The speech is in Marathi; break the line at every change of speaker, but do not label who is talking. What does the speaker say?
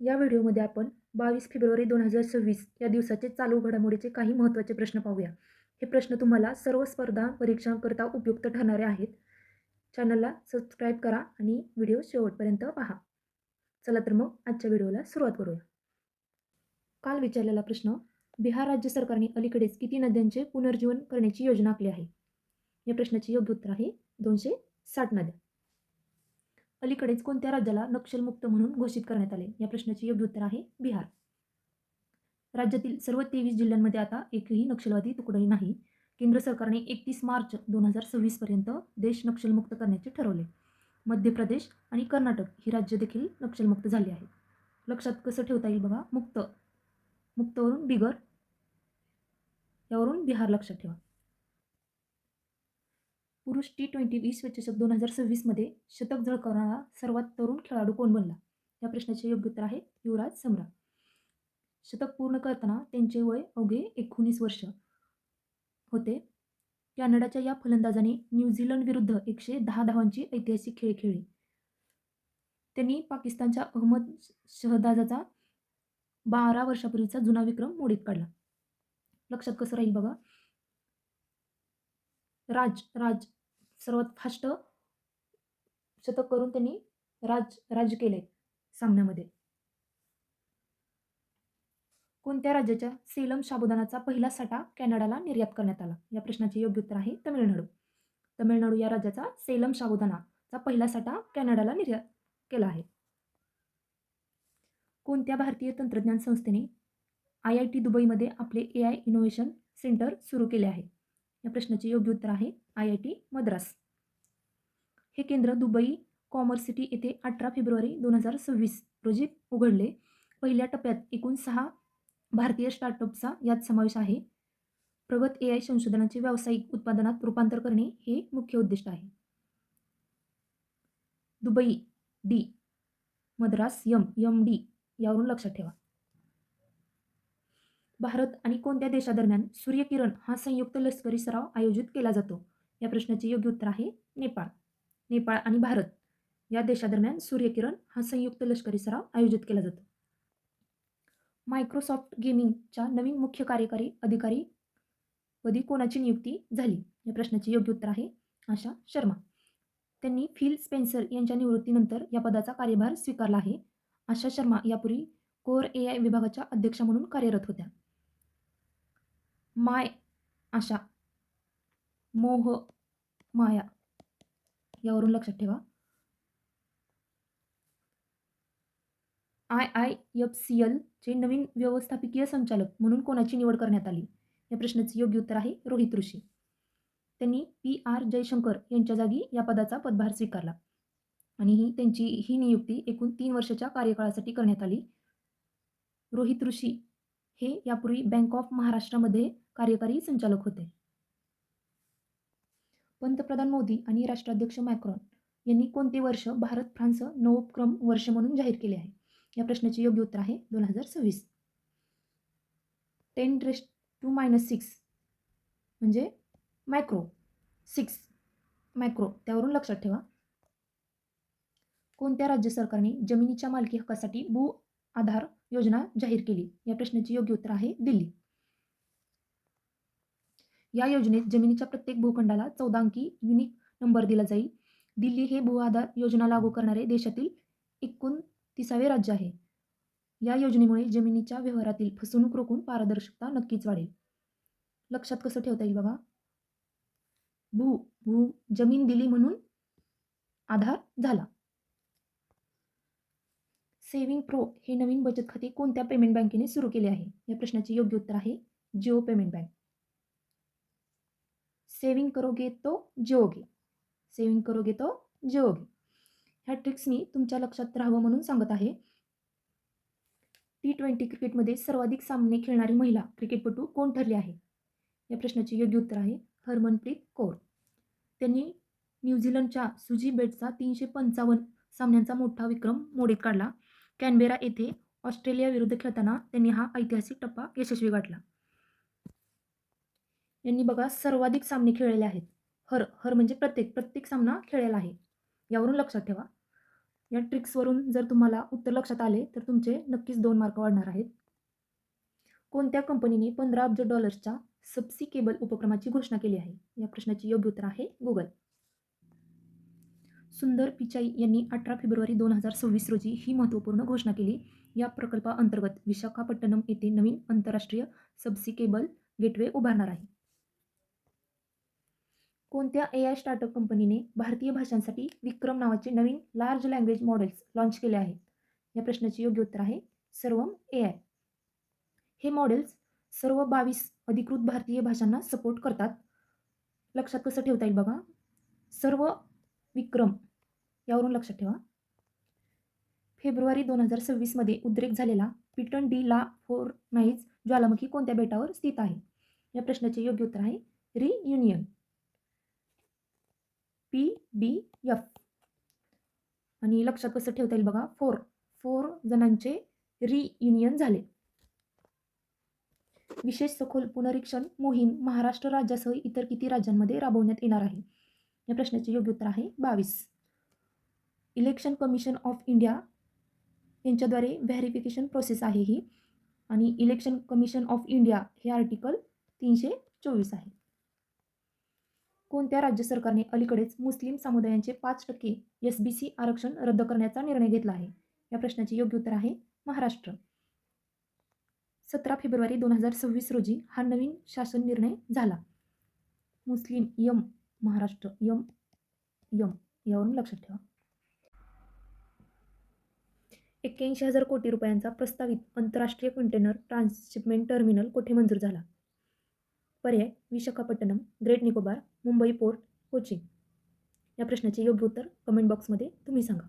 या व्हिडिओमध्ये आपण 22 फेब्रुवारी 2026 या दिवसाचे चालू घडामोडीचे काही महत्त्वाचे प्रश्न पाहूया. हे प्रश्न तुम्हाला सर्व स्पर्धा परीक्षांकरता उपयुक्त ठरणारे आहेत. चॅनलला सबस्क्राईब करा आणि व्हिडिओ शेवटपर्यंत पहा. चला तर मग आजच्या व्हिडिओला सुरुवात करूया. काल विचारलेला प्रश्न, बिहार राज्य सरकारने अलीकडेच किती नद्यांचे पुनर्जीवन करण्याची योजना आखली आहे? या प्रश्नाचे योग्य उत्तर आहे 260 नद्या. अलीकडेच कोणत्या राज्याला नक्षलमुक्त म्हणून घोषित करण्यात आले? या प्रश्नाचे योग्य उत्तर आहे बिहार. राज्यातील सर्व 23 जिल्ह्यांमध्ये आता एकही नक्षलवादी तुकडही नाही. केंद्र सरकारने 31 मार्च 2026 पर्यंत देश नक्षलमुक्त करण्याचे ठरवले. मध्य प्रदेश आणि कर्नाटक ही राज्य देखील नक्षलमुक्त झाली आहेत. लक्षात कसं ठेवता येईल बघा, मुक्तवरून बिगर, यावरून बिहार लक्षात ठेवा. पुरुष T20 विश्वचषक 2026 मध्ये शतक झळकावणारा सर्वात तरुण खेळाडू कोण बनला? या प्रश्नाचे योग्य उत्तर आहे युवराज सम्राट. शतक पूर्ण करताना त्यांचे वय अवघे 19 वर्ष होते. कॅनडाच्या या फलंदाजाने न्यूझीलंड विरुद्ध 110 धावांची ऐतिहासिक खेळी खेळली. त्यांनी पाकिस्तानच्या अहमद शहजादाचा 12 वर्षापूर्वीचा जुना विक्रम मोडीत काढला. लक्षात कसं राहील बघा, राज सर्वात फास्ट शतक करून त्यांनी राज्य केले सामन्यामध्ये. कोणत्या राज्याच्या सेलम साबुदाणाचा पहिला साठा कॅनडाला निर्यात करण्यात आला? या प्रश्नाचे योग्य उत्तर आहे तमिळनाडू. तमिळनाडू या राज्याचा सेलम साबुदाणाचा पहिला साठा कॅनडाला निर्यात केला आहे. कोणत्या भारतीय तंत्रज्ञान संस्थेने IIT दुबईमध्ये आपले AI इनोव्हेशन सेंटर सुरू केले आहे? या प्रश्नाचे योग्य उत्तर आहे IIT मद्रास. हे केंद्र दुबई कॉमर्स सिटी येथे 18 फेब्रुवारी 2026 रोजी उघडले. पहिल्या टप्प्यात एकूण 6 भारतीय स्टार्टअप्सचा यात समावेश आहे. प्रगत AI संशोधनाचे व्यावसायिक उत्पादनात रूपांतर करणे हे मुख्य उद्दिष्ट आहे. दुबई D, मद्रास MD यावरून लक्षात ठेवा. भारत आणि कोणत्या देशादरम्यान सूर्यकिरण हा संयुक्त लष्करी सराव आयोजित केला जातो? या प्रश्नाचे योग्य उत्तर आहे नेपाळ. नेपाळ आणि भारत या देशादरम्यान सूर्यकिरण हा संयुक्त लष्करी सराव आयोजित केला जातो. मायक्रोसॉफ्ट गेमिंगच्या नवीन मुख्य कार्यकारी अधिकारी पदी कोणाची नियुक्ती झाली? या प्रश्नाचे योग्य उत्तर आहे आशा शर्मा. त्यांनी फिल स्पेन्सर यांच्या निवृत्तीनंतर या पदाचा कार्यभार स्वीकारला आहे. आशा शर्मा यापूर्वी कोर AI विभागाच्या अध्यक्षा म्हणून कार्यरत होत्या. आशा, मोह माया यावरून लक्षात ठेवा. IIFCL चे नवीन व्यवस्थापकीय संचालक म्हणून कोणाची निवड करण्यात आली? या प्रश्नाचे योग्य उत्तर आहे रोहित ऋषी. त्यांनी PR जयशंकर यांच्या जागी या पदाचा पदभार स्वीकारला आणि त्यांची ही नियुक्ती एकूण 3 वर्षाच्या कार्यकाळासाठी करण्यात आली. रोहित ऋषी हे यापूर्वी बँक ऑफ महाराष्ट्रामध्ये कार्यकारी संचालक होते. पंतप्रधान मोदी आणि राष्ट्राध्यक्ष मॅक्रॉन यांनी कोणते वर्ष भारत फ्रान्स नवोपक्रम वर्ष म्हणून जाहीर केले आहे? या प्रश्नाचे योग्य उत्तर आहे 2026. 10⁻⁻6 म्हणजे मॅक्रो 6 मॅक्रो, त्यावरून लक्षात ठेवा. कोणत्या राज्य सरकारने जमिनीच्या मालकी हक्कासाठी भू आधार योजना जाहीर केली? या प्रश्नाचे योग्य उत्तर आहे दिल्ली. या योजनेत जमिनीच्या प्रत्येक भूखंडाला 14 अंकी युनिक नंबर दिला जाईल. दिल्ली हे भू आधार योजना लागू करणारे देशातील 29वे राज्य आहे. या योजनेमुळे जमिनीच्या व्यवहारातील फसवणूक रोखून पारदर्शकता नक्कीच वाढेल. लक्षात कसं ठेवता येईल बघा, जमीन दिली म्हणून आधार झाला. सेव्हिंग प्रो हे नवीन बचत खाते कोणत्या पेमेंट बँकेने सुरू केले आहे? या प्रश्नाचे योग्य उत्तर आहे जिओ पेमेंट बँक. सेव्हिंग करोगे तो जिओगे, सेव्हिंग करोगे तो जिओगे. ह्या ट्रिक्स मी तुमच्या लक्षात राहावं म्हणून सांगत आहे. T20 क्रिकेटमध्ये सर्वाधिक सामने खेळणारी महिला क्रिकेटपटू कोण ठरली आहे? या प्रश्नाचे योग्य उत्तर आहे हरमनप्रीत कौर. त्यांनी न्यूझीलंडच्या सुजी बेट्सचा 355 सामन्यांचा मोठा विक्रम मोडीत काढला. कॅनबेरा येथे ऑस्ट्रेलिया विरुद्ध खेळताना त्यांनी हा ऐतिहासिक टप्पा यशस्वी गाठला. यांनी बघा सर्वाधिक सामने खेळलेले आहेत. हर म्हणजे प्रत्येक सामना खेळलेला आहे, यावरून लक्षात ठेवा. या ट्रिक्सवरून जर तुम्हाला उत्तर लक्षात आले तर तुमचे नक्कीच 2 मार्क वाढणार आहेत. कोणत्या कंपनीने $15 अब्ज सबसी केबल उपक्रमाची घोषणा केली आहे? या प्रश्नाचे योग्य उत्तर आहे Google. सुंदर पिचाई यांनी 18 फेब्रुवारी 2026 रोजी ही महत्त्वपूर्ण घोषणा केली. या प्रकल्पाअंतर्गत विशाखापट्टणम येथे नवीन आंतरराष्ट्रीय सबसी केबल गेटवे उभारणार आहे. कोणत्या AI स्टार्टअप कंपनीने भारतीय भाषांसाठी विक्रम नावाचे नवीन लार्ज लँग्वेज मॉडेल्स लॉन्च केले आहेत? या प्रश्नाचे योग्य उत्तर आहे सर्वम AI. हे मॉडेल्स सर्व 22 अधिकृत भारतीय भाषांना सपोर्ट करतात. लक्षात कसं ठेवता येईल बघा. सर्व विक्रम यावरून लक्षात ठेवा. फेब्रुवारी 2026 मध्ये उद्रेक झालेला पिटन डी ला फोर्नाइज ज्वालामुखी कोणत्या बेटावर स्थित आहे? या प्रश्नाचे योग्य उत्तर आहे रियुनियन. PDF. आणि लक्षात कसं ठेवता येईल बघा. 4 जणांचे रियुनियन झाले. विशेष सखोल पुनरीक्षण मोहीम महाराष्ट्र राज्यासह इतर किती राज्यांमध्ये राबवण्यात येणार आहे? या प्रश्नाचे योग्य उत्तर आहे 22. इलेक्शन कमिशन ऑफ इंडिया यांच्याद्वारे व्हेरिफिकेशन प्रोसेस आहे ही. आणि इलेक्शन कमिशन ऑफ इंडिया हे आर्टिकल 324 आहे. कोणत्या राज्य सरकारने अलीकडेच मुस्लिम समुदायांचे 5% SBC आरक्षण रद्द करण्याचा निर्णय घेतला आहे? या प्रश्नाचे योग्य उत्तर आहे महाराष्ट्र. 17 फेब्रुवारी 2026 रोजी हा नवीन शासन निर्णय झाला. मुस्लिम यम महाराष्ट्र यम यावरून लक्षात ठेवा. 81,000 कोटी रुपयांचा प्रस्तावित आंतरराष्ट्रीय कंटेनर ट्रान्सशिपमेंट टर्मिनल कोठे मंजूर झाला? पर्याय विशाखापट्टणम, ग्रेट निकोबार, मुंबई पोर्ट, कोची. या प्रश्नाचे योग्य उत्तर कमेंट बॉक्समध्ये तुम्ही सांगा.